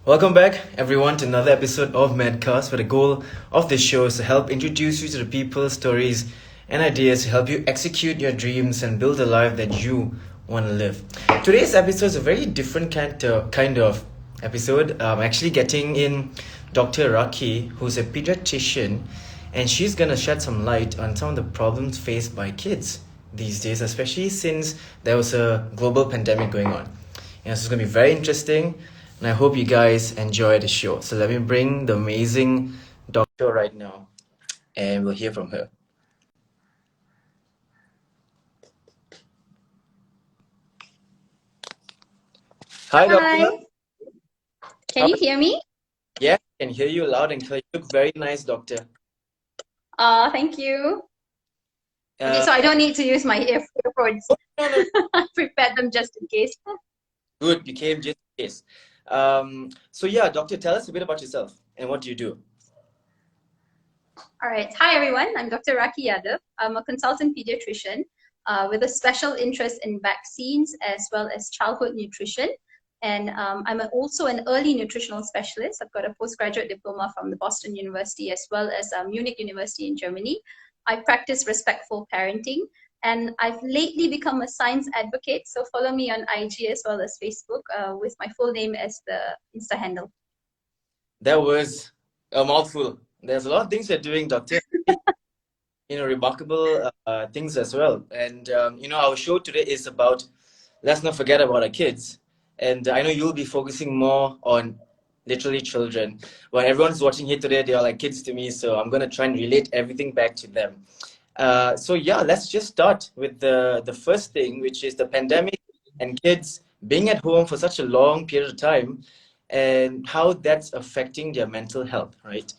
Welcome back, everyone, to another episode of Medcast, where the goal of this show is to help introduce you to the people, stories, and ideas to help you execute your dreams and build a life that you want to live. Today's episode is a very different kind of episode. I'm actually getting in Dr. Rakhi, who's a pediatrician, and she's going to shed some light on some of the problems faced by kids these days, especially since there was a global pandemic going on. So it's going to be very interesting, and I hope you guys enjoy the show. So let me bring the amazing doctor right now, and we'll hear from her. Hi, doctor. Hi, can you hear me? Yeah, I can hear you loud and clear. You look very nice, doctor. Thank you. Okay, Uh, so I don't need to use my earphones. no, no, I prepared them just in case. good. You came just in case. So yeah, doctor, tell us a bit about yourself and what do you do? All right. Hi, everyone. I'm Dr.RakheeYadav. I'm a consultant pediatrician with a special interest in vaccines as well as childhood nutrition. And I'm also an early nutritional specialist. I've got a postgraduate diploma from the Boston University as well as Munich University in Germany. I practice respectful parenting, and I've lately become a science advocate. So follow me on IG as well as Facebook with my full name as the Insta handle. That was a mouthful. There's a lot of things you're doing, doctor. Remarkable things as well. And our show today is about, let's not forget about our kids. And I know you'll be focusing more on literally children. But everyone's watching here today, they are like kids to me, so I'm going to try and relate everything back to them. So yeah, let's just start with the first thing, which is the pandemic and kids being at home for such a long period of time and how that's affecting their mental health, right?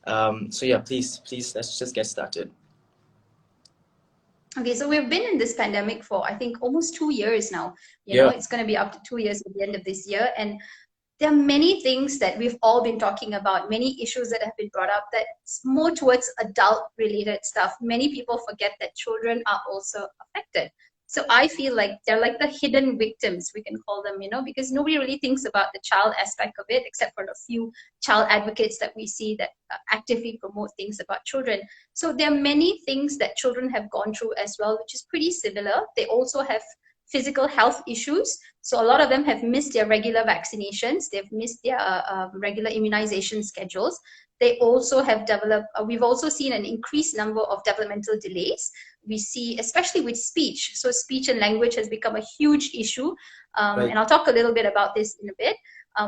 So yeah, please, let's just get started. Okay, so we've been in this pandemic for, I think, almost 2 years now. Yeah. It's going to be up to 2 years at the end of this year. And there are many things that we've all been talking about, many issues that have been brought up that's more towards adult related stuff. Many people forget that children are also affected. So I feel like they're like the hidden victims, we can call them, because nobody really thinks about the child aspect of it, except for a few child advocates that we see that actively promote things about children. So there are many things that children have gone through as well, which is pretty similar. They also have physical health issues. So a lot of them have missed their regular vaccinations. They've missed their regular immunization schedules. They also have developed, we've also seen an increased number of developmental delays. We see, especially with speech. So speech and language has become a huge issue. Right. And I'll talk a little bit about this in a bit.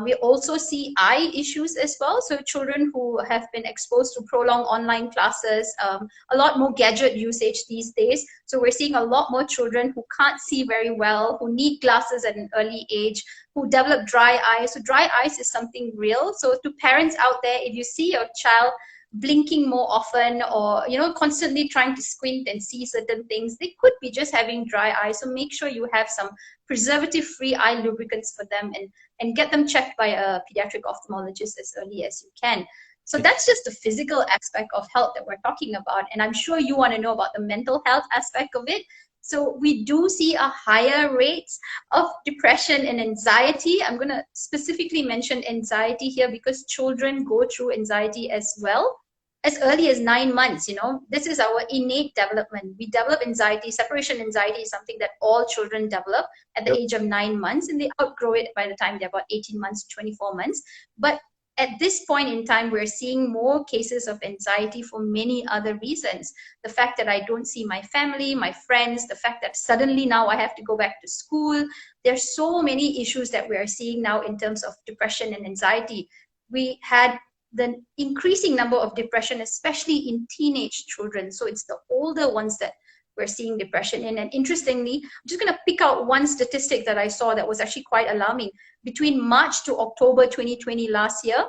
We also see eye issues as well. So children who have been exposed to prolonged online classes, a lot more gadget usage these days. So we're seeing a lot more children who can't see very well, who need glasses at an early age, who develop dry eyes. So dry eyes is something real. So to parents out there, if you see your child blinking more often or constantly trying to squint and see certain things, they could be just having dry eyes. So make sure you have some preservative free eye lubricants for them and get them checked by a pediatric ophthalmologist as early as you can. So that's just the physical aspect of health that we're talking about, and I'm sure you want to know about the mental health aspect of it. So we do see a higher rate of depression and anxiety. I'm going to specifically mention anxiety here because children go through anxiety as well as early as 9 months. This is our innate development. We develop anxiety. Separation anxiety is something that all children develop at the age of 9 months, and they outgrow it by the time they're about 18 months to 24 months. But at this point in time, we're seeing more cases of anxiety for many other reasons. The fact that I don't see my family, my friends, the fact that suddenly now I have to go back to school. There's so many issues that we are seeing now in terms of depression and anxiety. We had the increasing number of depression, especially in teenage children. So it's the older ones that we're seeing depression in. And interestingly, I'm just going to pick out one statistic that I saw that was actually quite alarming. Between March to October 2020 last year,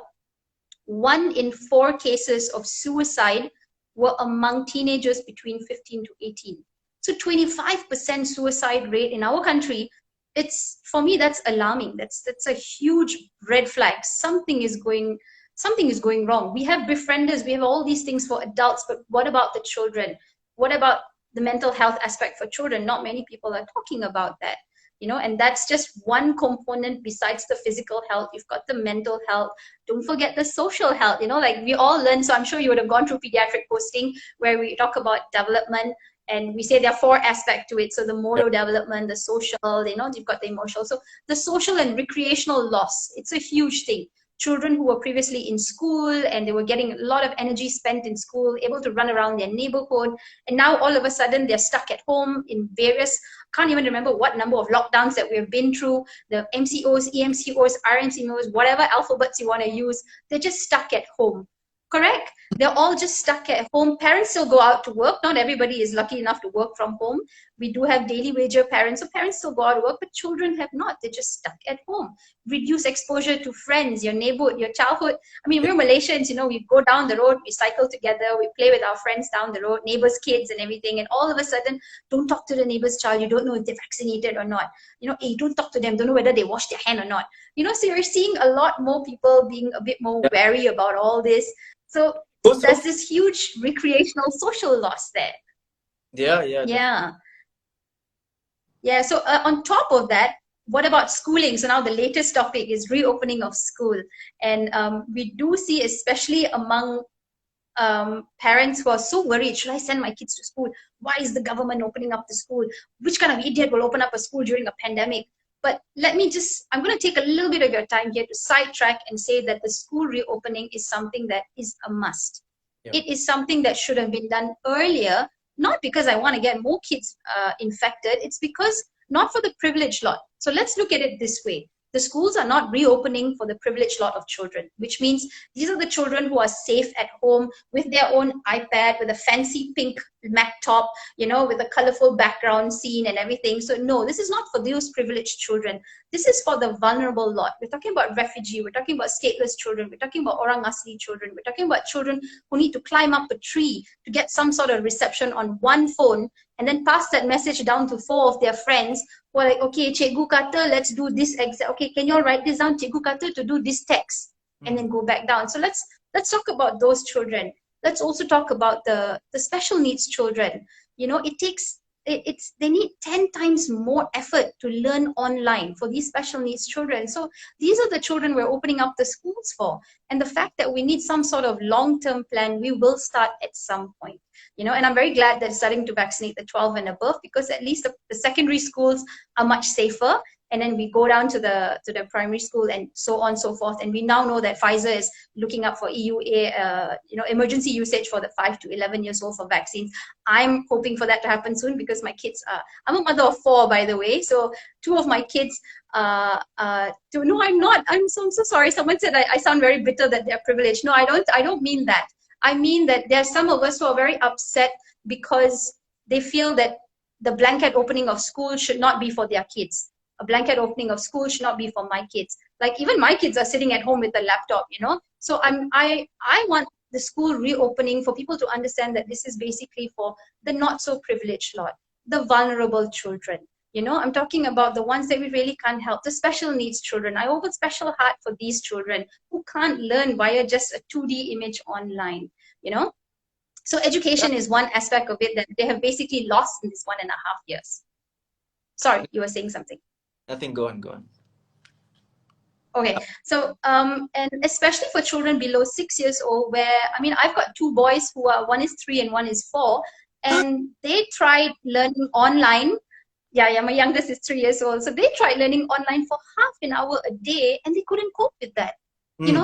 1 in 4 cases of suicide were among teenagers between 15 to 18. So 25% suicide rate in our country. For me, that's alarming. That's a huge red flag. Something is going wrong. We have befrienders, we have all these things for adults, but what about the children? What about the mental health aspect for children? Not many people are talking about that. and that's just one component besides the physical health. You've got the mental health. Don't forget the social health, like we all learn. So I'm sure you would have gone through pediatric posting where we talk about development, and we say there are 4 aspects to it. So the motor development, the social, you've got the emotional. So the social and recreational loss, it's a huge thing. Children who were previously in school and they were getting a lot of energy spent in school, able to run around their neighborhood, and now all of a sudden they're stuck at home in various, can't even remember what number of lockdowns that we've been through, the MCOs, EMCOs, RMCOs, whatever alphabets you want to use, they're just stuck at home. Correct? They're all just stuck at home. Parents still go out to work. Not everybody is lucky enough to work from home. We do have daily wager parents, so parents still go out to work, but children have not. They're just stuck at home. Reduce exposure to friends, your neighborhood, your childhood. I mean, we're Malaysians, we go down the road, we cycle together, we play with our friends down the road, neighbors' kids and everything, and all of a sudden, don't talk to the neighbor's child. You don't know if they're vaccinated or not. Hey, don't talk to them. Don't know whether they wash their hand or not. So you're seeing a lot more people being a bit more wary about all this. So there's this huge recreational social loss there. Yeah. So on top of that, what about schooling? So now the latest topic is reopening of school. And we do see, especially among parents who are so worried, should I send my kids to school? Why is the government opening up the school? Which kind of idiot will open up a school during a pandemic? But I'm going to take a little bit of your time here to sidetrack and say that the school reopening is something that is a must. It is something that should have been done earlier, not because I want to get more kids infected. It's because not for the privileged lot. So let's look at it this way. The schools are not reopening for the privileged lot of children, which means these are the children who are safe at home with their own iPad, with a fancy pink Mac top, with a colorful background scene and everything. So no, this is not for those privileged children. This is for the vulnerable lot. We're talking about refugee, we're talking about stateless children, we're talking about orang asli children, we're talking about children who need to climb up a tree to get some sort of reception on one phone and then pass that message down to 4 of their friends who are like, okay, Cikgu kata, let's do this exam. Okay, can you all write this down? Cikgu kata to do this text, and then go back down. So let's talk about those children. Let's also talk about the special needs children. They need 10 times more effort to learn online for these special needs children. So these are the children we're opening up the schools for. And the fact that we need some sort of long-term plan, we will start at some point. And I'm very glad that starting to vaccinate the 12 and above, because at least the secondary schools are much safer. And then we go down to the primary school and so on and so forth. And we now know that Pfizer is looking up for EUA, emergency usage for the 5 to 11 years old for vaccines. I'm hoping for that to happen soon because my kids I'm a mother of 4, by the way. So 2 of my kids, no, I'm not. I'm so sorry. Someone said I sound very bitter that they're privileged. No, I don't mean that. I mean that there are some of us who are very upset because they feel that the blanket opening of school should not be for their kids. A blanket opening of school should not be for my kids. Like even my kids are sitting at home with a laptop, So I want the school reopening for people to understand that this is basically for the not so privileged lot, the vulnerable children. I'm talking about the ones that we really can't help, the special needs children. I hold a special heart for these children who can't learn via just a 2D image online, So education is one aspect of it that they have basically lost in this 1.5 years. Sorry, you were saying something. Nothing, go on. Okay, so and especially for children below 6 years old, where I've got 2 boys who are, one is 3 and one is 4, and they tried learning online. Yeah, my youngest is 3 years old, so they tried learning online for half an hour a day, and they couldn't cope with that.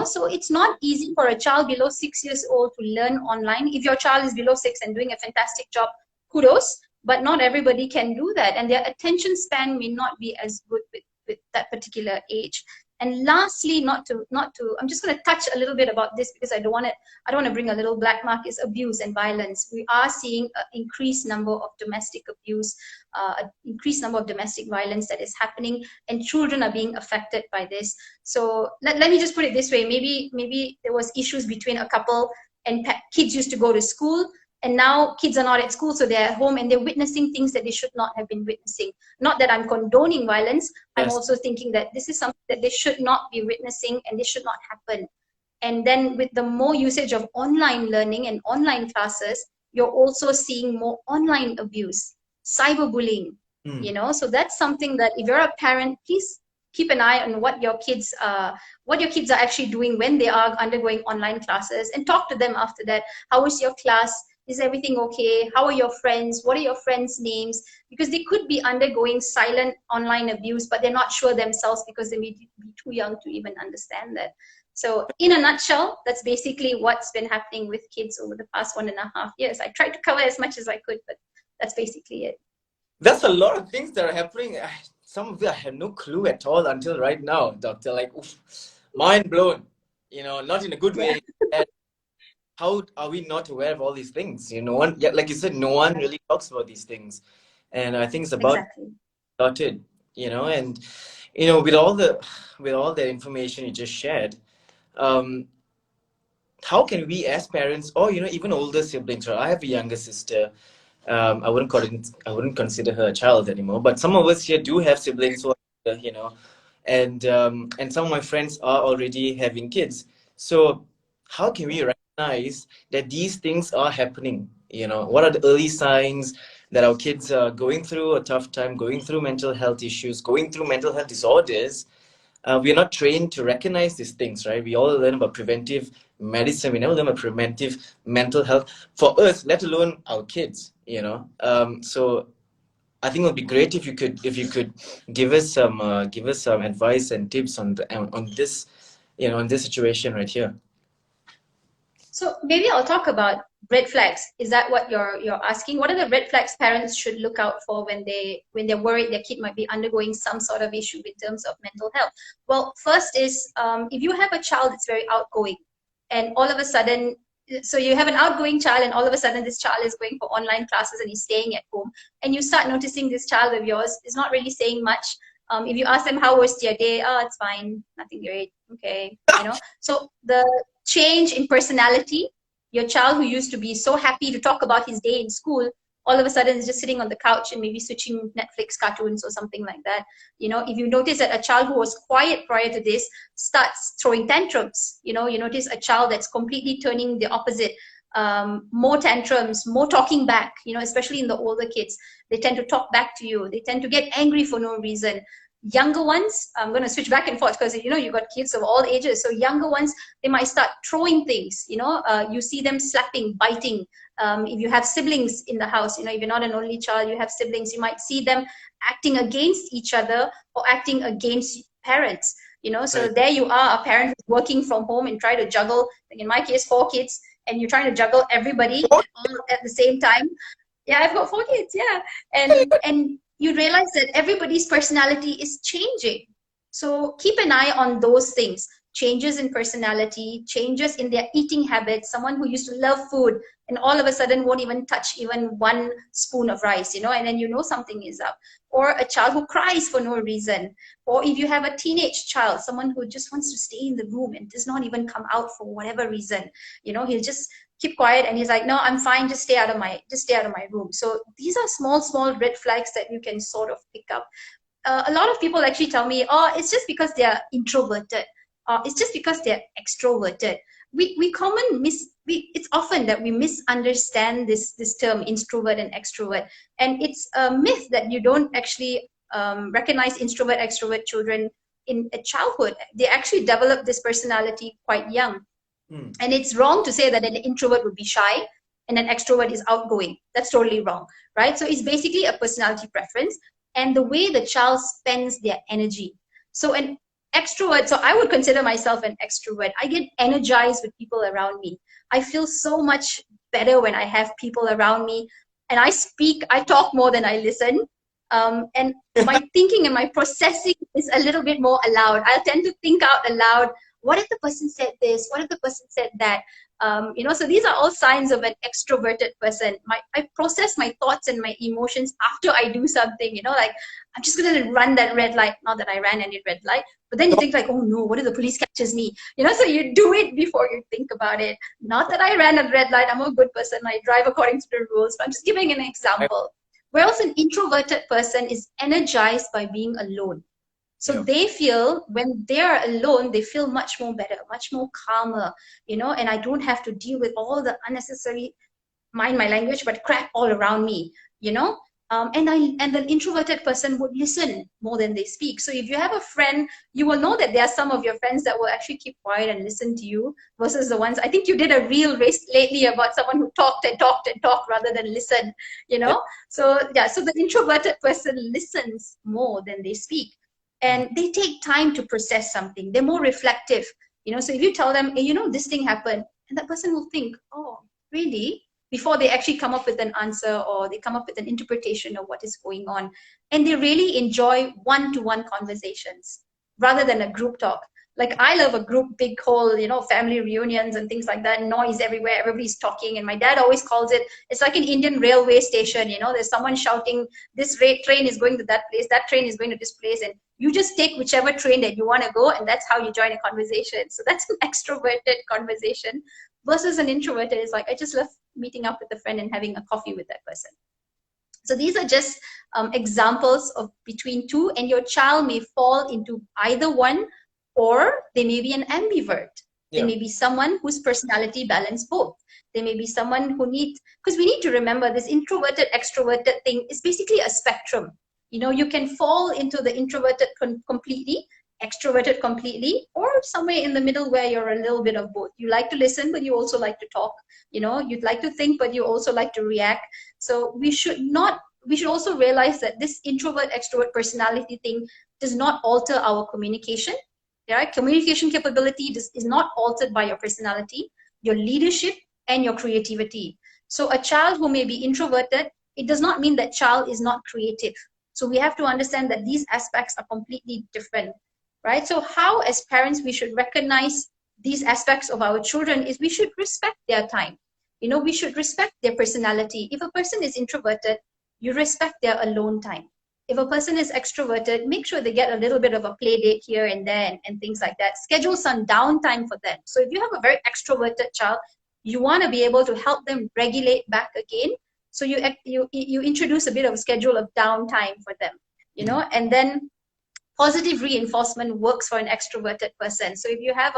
So it's not easy for a child below 6 years old to learn online. If your child is below 6 and doing a fantastic job, kudos. But not everybody can do that, and their attention span may not be as good with that particular age. And lastly, not to, I'm just going to touch a little bit about this because I don't want to bring a little black mark, is abuse and violence. We are seeing an increased number of domestic abuse, an increased number of domestic violence that is happening, and children are being affected by this. So let me just put it this way. Maybe there was issues between a couple and kids used to go to school. And now kids are not at school, so they're at home and they're witnessing things that they should not have been witnessing. Not that I'm condoning violence. Yes. I'm also thinking that this is something that they should not be witnessing and this should not happen. And then with the more usage of online learning and online classes, you're also seeing more online abuse, cyberbullying, So that's something that if you're a parent, please keep an eye on what your kids are actually doing when they are undergoing online classes, and talk to them after that. How was your class? Is everything okay? How are your friends? What are your friends' names? Because they could be undergoing silent online abuse, but they're not sure themselves because they may be too young to even understand that. So in a nutshell, that's basically what's been happening with kids over the past 1.5 years. I tried to cover as much as I could, but that's basically it. That's a lot of things that are happening. Some of it I have no clue at all until right now, Doctor. Like, oof, mind blown. Not in a good way. And how are we not aware of all these things? No one, yeah, like you said, no one really talks about these things. And I think it's about Exactly. started, and with all the information you just shared, um, how can we as parents, or even older siblings, right? I have a younger sister. I wouldn't consider her a child anymore, but some of us here do have siblings who are, and some of my friends are already having kids. So how can we recognize that these things are happening? What are the early signs that our kids are going through a tough time, going through mental health issues, going through mental health disorders? We are not trained to recognize these things, right? We all learn about preventive medicine. We never learn about preventive mental health for us, let alone our kids. So I think it would be great if you could give us some advice and tips on this situation right here. So maybe I'll talk about red flags. Is that what you're asking? What are the red flags parents should look out for when they're worried their kid might be undergoing some sort of issue in terms of mental health? Well, first is if you have a child that's very outgoing, and all of a sudden, so you have an outgoing child, and all of a sudden this child is going for online classes and he's staying at home, and you start noticing this child of yours is not really saying much. If you ask them how was your day, oh, it's fine, nothing great, okay, So the change in personality, your child who used to be so happy to talk about his day in school, all of a sudden is just sitting on the couch and maybe switching Netflix cartoons or something like that. If you notice that a child who was quiet prior to this starts throwing tantrums, you notice a child that's completely turning the opposite, more tantrums, more talking back, especially in the older kids. They tend to talk back to you. They tend to get angry for no reason. Younger ones, I'm going to switch back and forth because you've got kids of all ages. So younger ones, they might start throwing things. You see them slapping, biting. If you have siblings in the house, if you're not an only child, you have siblings, you might see them acting against each other or acting against parents. So there you are, a parent who's working from home and try to juggle, like in my case, 4 kids, and you're trying to juggle everybody all at the same time. Yeah, I've got 4 kids. Yeah, and you realize that everybody's personality is changing. So keep an eye on those things. Changes in personality, changes in their eating habits. Someone who used to love food and all of a sudden won't even touch even 1 spoon of rice, and then something is up. Or a child who cries for no reason. Or if you have a teenage child, someone who just wants to stay in the room and does not even come out for whatever reason, he'll just keep quiet and he's like, no, I'm fine, just stay out of my room. So these are small red flags that you can sort of pick up. A lot of people actually tell me, oh, it's just because they're introverted, it's just because they're extroverted. It's often that we misunderstand this term introvert and extrovert, and it's a myth that you don't actually recognize introvert extrovert children in a childhood. They actually develop this personality quite young. And it's wrong to say that an introvert would be shy and an extrovert is outgoing. That's totally wrong, right? So it's basically a personality preference and the way the child spends their energy. So an extrovert, so I would consider myself an extrovert. I get energized with people around me. I feel so much better when I have people around me, and I talk more than I listen. And my thinking and my processing is a little bit more aloud. I'll tend to think out aloud. What if the person said this? What if the person said that? So these are all signs of an extroverted person. I process my thoughts and my emotions after I do something, like I'm just going to run that red light. Not that I ran any red light, but then you think like, oh no, what if the police catches me? So you do it before you think about it. Not that I ran a red light. I'm a good person. I drive according to the rules, but I'm just giving an example. Whereas an introverted person is energized by being alone. So they feel when they are alone, they feel much more better, much more calmer, and I don't have to deal with all the unnecessary, mind my language, but crap all around me, And the introverted person would listen more than they speak. So if you have a friend, you will know that there are some of your friends that will actually keep quiet and listen to you versus the ones, I think you did a reel race lately about someone who talked and talked and talked rather than listen, you Yeah. know. So yeah, so the introverted person listens more than they speak, and they take time to process something. They're more reflective, so if you tell them, hey, this thing happened, and that person will think, oh, really, before they actually come up with an answer or they come up with an interpretation of what is going on. And they really enjoy one-to-one conversations rather than a group talk. Like I love a group, big whole, family reunions and things like that, noise everywhere, everybody's talking. And my dad always calls it's like an Indian railway station, there's someone shouting, this train is going to that place, that train is going to this place. And you just take whichever train that you want to go, and that's how you join a conversation. So that's an extroverted conversation versus an introverted is like, I just love meeting up with a friend and having a coffee with that person. So these are just examples of between two, and your child may fall into either one, or they may be an ambivert. They may be someone whose personality balance both. They may be someone who because we need to remember this introverted, extroverted thing is basically a spectrum. You can fall into the introverted completely, extroverted completely, or somewhere in the middle where you're a little bit of both. You like to listen, but you also like to talk. You'd like to think, but you also like to react. So we should also realize that this introvert extrovert personality thing does not alter our communication. Right? Communication capability is not altered by your personality, your leadership, and your creativity. So a child who may be introverted, it does not mean that child is not creative. So we have to understand that these aspects are completely different. Right? So how, as parents, we should recognize these aspects of our children is we should respect their time. We should respect their personality. If a person is introverted, you respect their alone time. If a person is extroverted, make sure they get a little bit of a play date here and there and things like that. Schedule some downtime for them. So if you have a very extroverted child, you want to be able to help them regulate back again. So you introduce a bit of a schedule of downtime for them, and then positive reinforcement works for an extroverted person. So if you have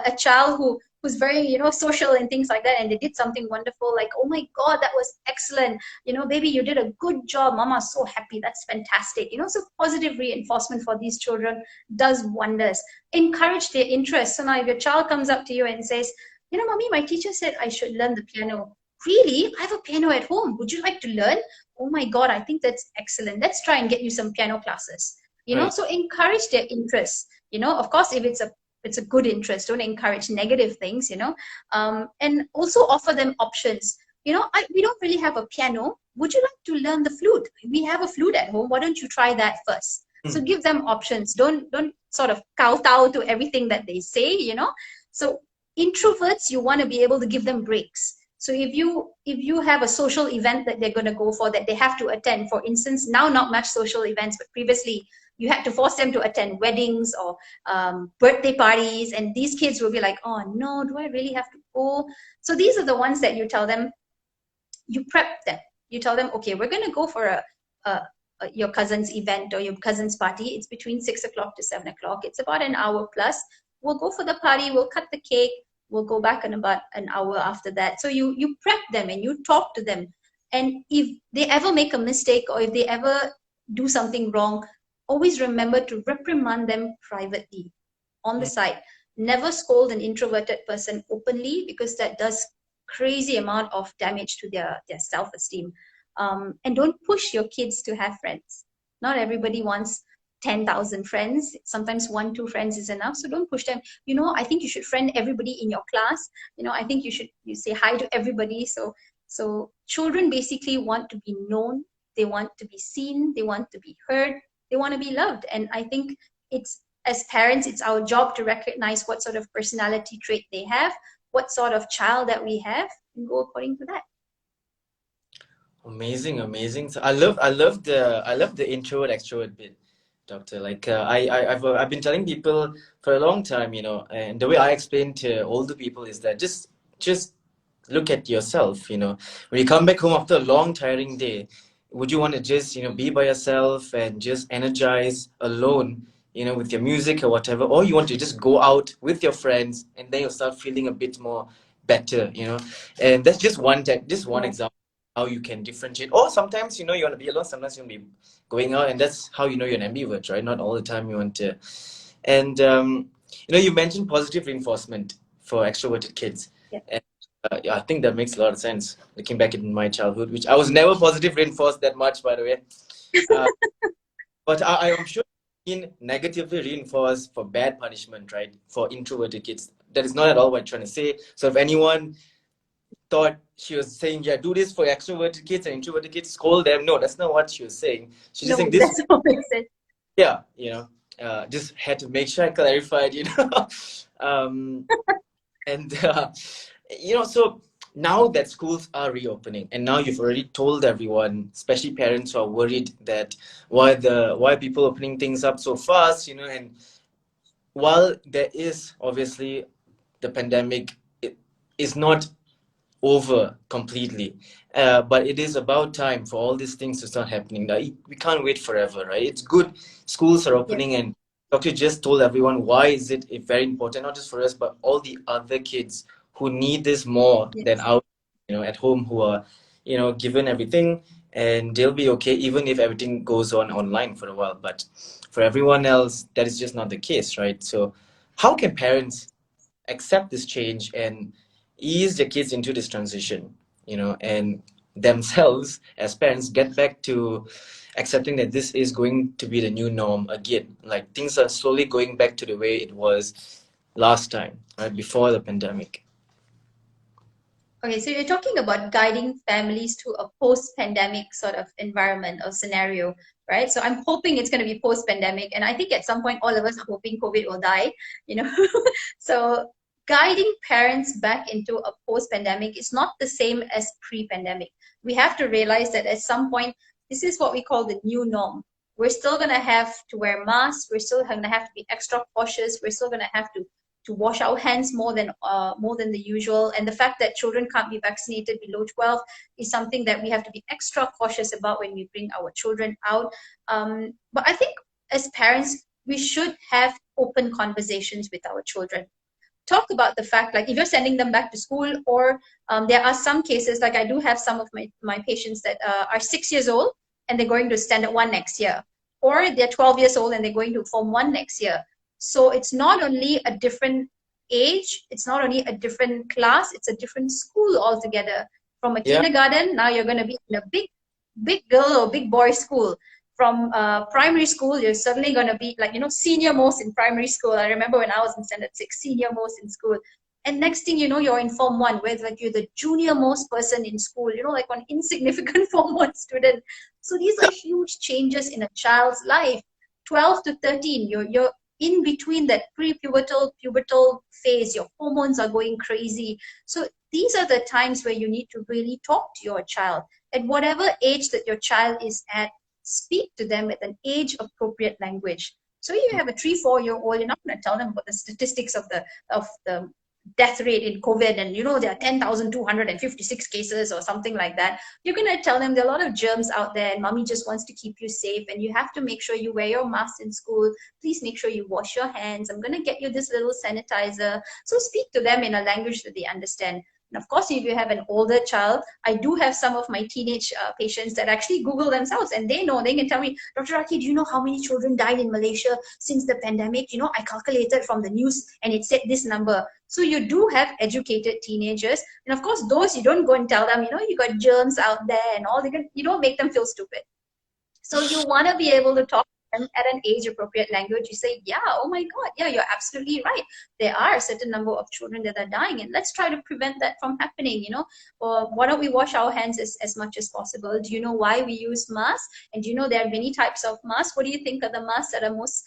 a child who's very social and things like that, and they did something wonderful, like, oh my god, that was excellent, baby, you did a good job, mama's so happy, that's fantastic. So positive reinforcement for these children does wonders. Encourage their interest. So now if your child comes up to you and says, mommy, my teacher said I should learn the piano. Really? I have a piano at home, would you like to learn? Oh my god, I think that's excellent, let's try and get you some piano classes. Right. So encourage their interests. Of course, if it's a good interest, don't encourage negative things. And also offer them options. We don't really have a piano. Would you like to learn the flute? We have a flute at home. Why don't you try that first? So give them options. Don't sort of kowtow to everything that they say. So introverts, you want to be able to give them breaks. So if you have a social event that they're going to go for that they have to attend, for instance, now not much social events, but previously you had to force them to attend weddings or birthday parties, and these kids will be like, oh no, do I really have to go? So these are the ones that you tell them, you prep them. You tell them, okay, we're going to go for your cousin's event or your cousin's party. It's between 6 o'clock to 7 o'clock. It's about an hour plus. We'll go for the party. We'll cut the cake. We'll go back in about an hour after that. So you prep them and you talk to them. And if they ever make a mistake or if they ever do something wrong, always remember to reprimand them privately on the side. Never scold an introverted person openly, because that does crazy amount of damage to their self-esteem. And don't push your kids to have friends. Not everybody wants 10,000 friends. Sometimes 1-2 friends is enough. So don't push them. I think you should friend everybody in your class. I think you say hi to everybody. So children basically want to be known. They want to be seen. They want to be heard. They want to be loved. And I think as parents, it's our job to recognize what sort of personality trait they have, what sort of child that we have, and go according to that. Amazing. So I love the introvert extrovert bit, Doctor. Like I've been telling people for a long time, and the way I explain to older people is that just look at yourself. When you come back home after a long tiring day, would you want to just be by yourself and just energize alone, with your music or whatever, or you want to just go out with your friends and then you'll start feeling a bit more better, and that's just one example how you can differentiate. Or sometimes, you know, you want to be alone, sometimes you want to be going out, and that's how you know you're an ambivert, right? Not all the time you want to. And, you know, you mentioned positive reinforcement for extroverted kids. Yeah. And yeah, I think that makes a lot of sense, looking back in my childhood, which I was never positive reinforced that much, by the way. Uh, but I am sure being negatively reinforced for bad punishment, right? For introverted kids. That is not at all what I'm trying to say. So if anyone thought she was saying, yeah, do this for extroverted kids and introverted kids, scold them. No, that's not what she was saying. She's just No, saying this, that's what makes sense. yeah, you know, just had to make sure I clarified, you know. um, and, you know, so now that schools are reopening, and now you've already told everyone, especially parents who are worried that why are people opening things up so fast, you know, and while there is obviously the pandemic, it is not over completely. But it is about time for all these things to start happening. Now, we can't wait forever, right? It's good schools are Yeah. opening, and Doctor just told everyone why is it very important, not just for us, but all the other kids who need this more than Yes. out, you know, at home, who are, you know, given everything, and they'll be okay even if everything goes on online for a while. But for everyone else, that is just not the case, right? So how can parents accept this change and ease their kids into this transition, you know, and themselves as parents get back to accepting that this is going to be the new norm again? Like things are slowly going back to the way it was last time, right, before the pandemic. Okay, so you're talking about guiding families to a post-pandemic sort of environment or scenario, right? So I'm hoping it's going to be post-pandemic, and I think at some point all of us are hoping COVID will die, you know. So guiding parents back into a post-pandemic is not the same as pre-pandemic. We have to realize that at some point, this is what we call the new norm. We're still going to have to wear masks. We're still going to have to be extra cautious. We're still going to have to wash our hands more than the usual. And the fact that children can't be vaccinated below 12 is something that we have to be extra cautious about when we bring our children out. But I think as parents, we should have open conversations with our children. Talk about the fact, like if you're sending them back to school, or there are some cases, like I do have some of my patients that are 6 years old and they're going to standard one next year, or they're 12 years old and they're going to form one next year. So it's not only a different age, it's not only a different class, it's a different school altogether. From a Yeah, kindergarten, now you're going to be in a big girl or big boy school. From primary school, you're suddenly going to be like, you know, senior most in primary school. I remember when I was in standard 6, senior most in school. And next thing you know, you're in Form 1, where like you're the junior most person in school, you know, like one insignificant Form 1 student. So these are huge changes in a child's life. 12 to 13, you're in between that pubertal phase. Your hormones are going crazy. So these are the times where you need to really talk to your child. At whatever age that your child is at, speak to them with an age appropriate language. So you have a 3-4 year old, you're not going to tell them about the statistics of the death rate in COVID, and you know there are 10,256 cases or something like that. You're going to tell them there are a lot of germs out there and mommy just wants to keep you safe, and you have to make sure you wear your mask in school. Please make sure you wash your hands. I'm going to get you this little sanitizer. So speak to them in a language that they understand. And of course, if you have an older child, I do have some of my teenage patients that actually Google themselves, and they know, they can tell me, Dr. Rakhi, do you know how many children died in Malaysia since the pandemic? You know, I calculated from the news and it said this number. So you do have educated teenagers. And of course, those you don't go and tell them, you know, you got germs out there and all. You don't make them feel stupid. So you want to be able to talk to them at an age appropriate language. You say, yeah, oh my God, yeah, you're absolutely right. There are a certain number of children that are dying, and let's try to prevent that from happening, you know. Or why don't we wash our hands as much as possible? Do you know why we use masks? And do you know there are many types of masks? What do you think are the masks that are most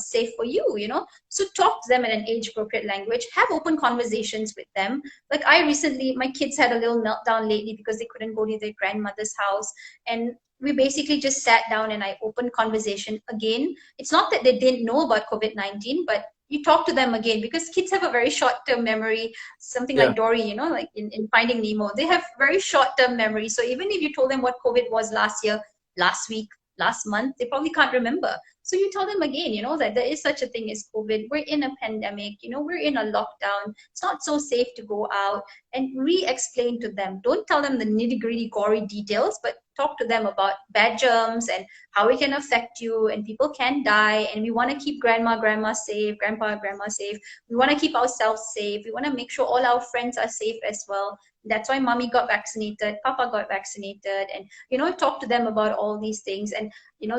safe for you, you know? So talk to them in an age appropriate language. Have open conversations with them. Like I recently, my kids had a little meltdown lately because they couldn't go to their grandmother's house, and we basically just sat down and I opened conversation again. It's not that they didn't know about COVID-19, but you talk to them again, because kids have a very short-term memory, something yeah, like Dory, you know, like in Finding Nemo. They have very short-term memory. So even if you told them what COVID was last year, last week, last month, they probably can't remember. So you tell them again, that there is such a thing as COVID. We're in a pandemic, we're in a lockdown. It's not so safe to go out, and re-explain to them. Don't tell them the nitty-gritty, gory details, but talk to them about bad germs and how it can affect you, and people can die, and we want to keep grandma safe, grandpa safe. We want to keep ourselves safe. We want to make sure all our friends are safe as well. That's why mommy got vaccinated, papa got vaccinated, and talk to them about all these things. And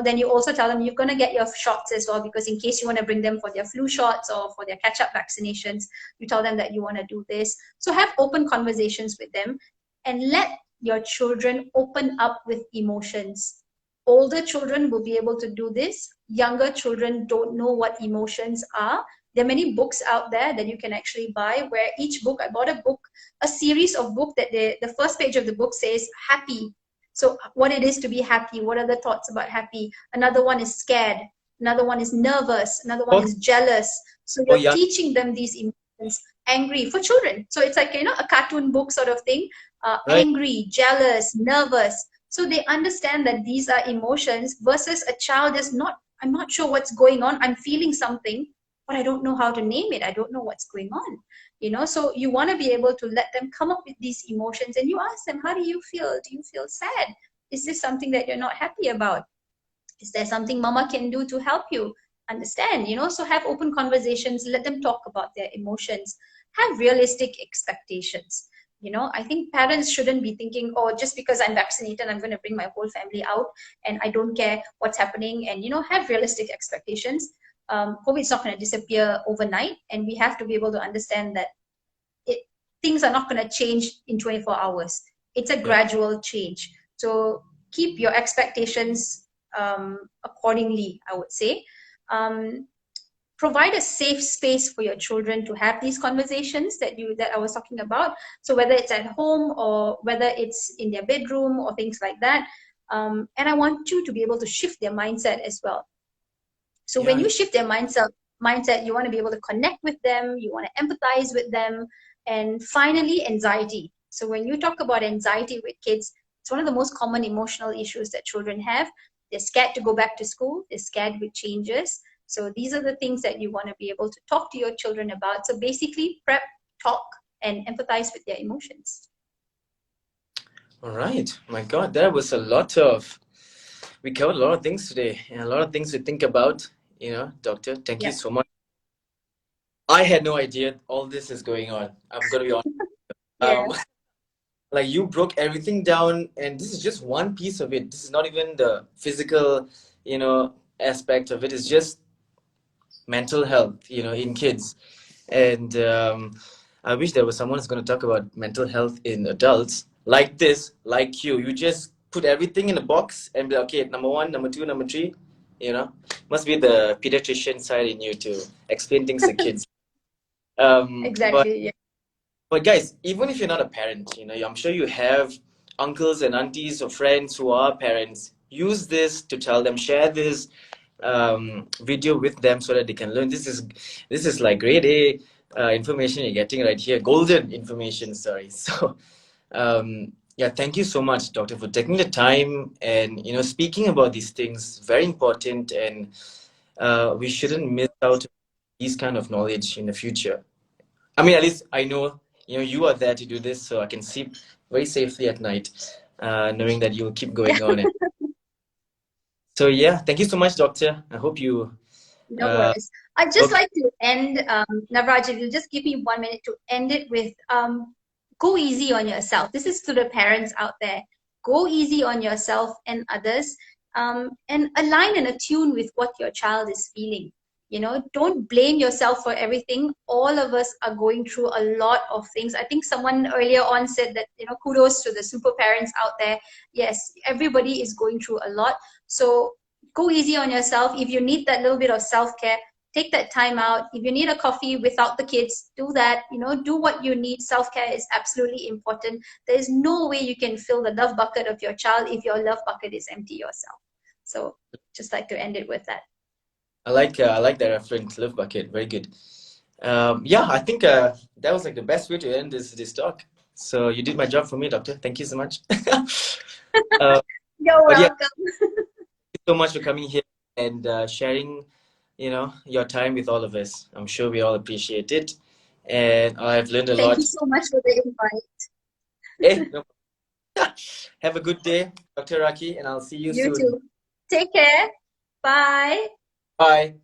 then you also tell them you're going to get your shots as well, because in case you want to bring them for their flu shots or for their catch-up vaccinations, you tell them that you want to do this. So have open conversations with them, and let your children open up with emotions. Older children will be able to do this. Younger children don't know what emotions are. There are many books out there that you can actually buy, where each book, I bought a series of books that the first page of the book says happy. So what it is to be happy, what are the thoughts about happy? Another one is scared. Another one is nervous. Another one is jealous. So you're teaching them these emotions. Angry for children. So it's like, a cartoon book sort of thing. Right. Angry, jealous, nervous. So they understand that these are emotions, versus a child is I'm not sure what's going on. I'm feeling something, but I don't know how to name it. I don't know what's going on. So you want to be able to let them come up with these emotions, and you ask them, how do you feel? Do you feel sad? Is this something that you're not happy about? Is there something mama can do to help you understand? So have open conversations, let them talk about their emotions, have realistic expectations. I think parents shouldn't be thinking, oh, just because I'm vaccinated, I'm going to bring my whole family out and I don't care what's happening. And, have realistic expectations. COVID is not going to disappear overnight, and we have to be able to understand that things are not going to change in 24 hours. It's a gradual change. So keep your expectations accordingly, I would say. Provide a safe space for your children to have these conversations that I was talking about. So whether it's at home or whether it's in their bedroom or things like that. And I want you to be able to shift their mindset as well. So when you shift their mindset, you want to be able to connect with them, you want to empathize with them. And finally, anxiety. So when you talk about anxiety with kids, it's one of the most common emotional issues that children have. They're scared to go back to school, they're scared with changes. So these are the things that you want to be able to talk to your children about. So basically, prep, talk, and empathize with their emotions. All right. My God, we covered a lot of things today, and a lot of things to think about, Doctor. Thank you so much. I had no idea all this is going on. I'm going to be honest. Like, you broke everything down, and this is just one piece of it. This is not even the physical, aspect of it. It's just mental health, in kids. And I wish there was someone who's going to talk about mental health in adults like this, like you. You just put everything in a box and be like, okay, number 1, number 2, number 3. Must be the pediatrician side in you to explain things to kids. Exactly. But guys, even if you're not a parent, I'm sure you have uncles and aunties or friends who are parents. Use this to tell them, share this video with them so that they can learn. This is like grade A information you're getting right here, golden information. Sorry. So thank you so much, Doctor, for taking the time and speaking about these things. Very important, and we shouldn't miss out on these kind of knowledge in the future. I mean, at least I know you are there to do this, so I can sleep very safely at night, knowing that you'll keep going on. So thank you so much, Doctor. I hope you. No worries. I'd just like to end, Navraj, if you'll just give me 1 minute to end it with, go easy on yourself. This is to the parents out there. Go easy on yourself and others, and align and attune with what your child is feeling. Don't blame yourself for everything. All of us are going through a lot of things. I think someone earlier on said that, kudos to the super parents out there. Yes, everybody is going through a lot. So go easy on yourself. If you need that little bit of self-care, take that time out. If you need a coffee without the kids, do that. Do what you need. Self-care is absolutely important. There is no way you can fill the love bucket of your child if your love bucket is empty yourself. So just like to end it with that. I like that reference, love bucket. Very good. I think that was like the best way to end this talk. So you did my job for me, Doctor. Thank you so much. You're welcome. Thank you so much for coming here. and sharing, your time with all of us. I'm sure we all appreciate it, and I've learned a Thank you lot. so much for the invite. No, have a good day, Dr. Rakhi, and I'll see you You soon. too. Take care. Bye. Bye.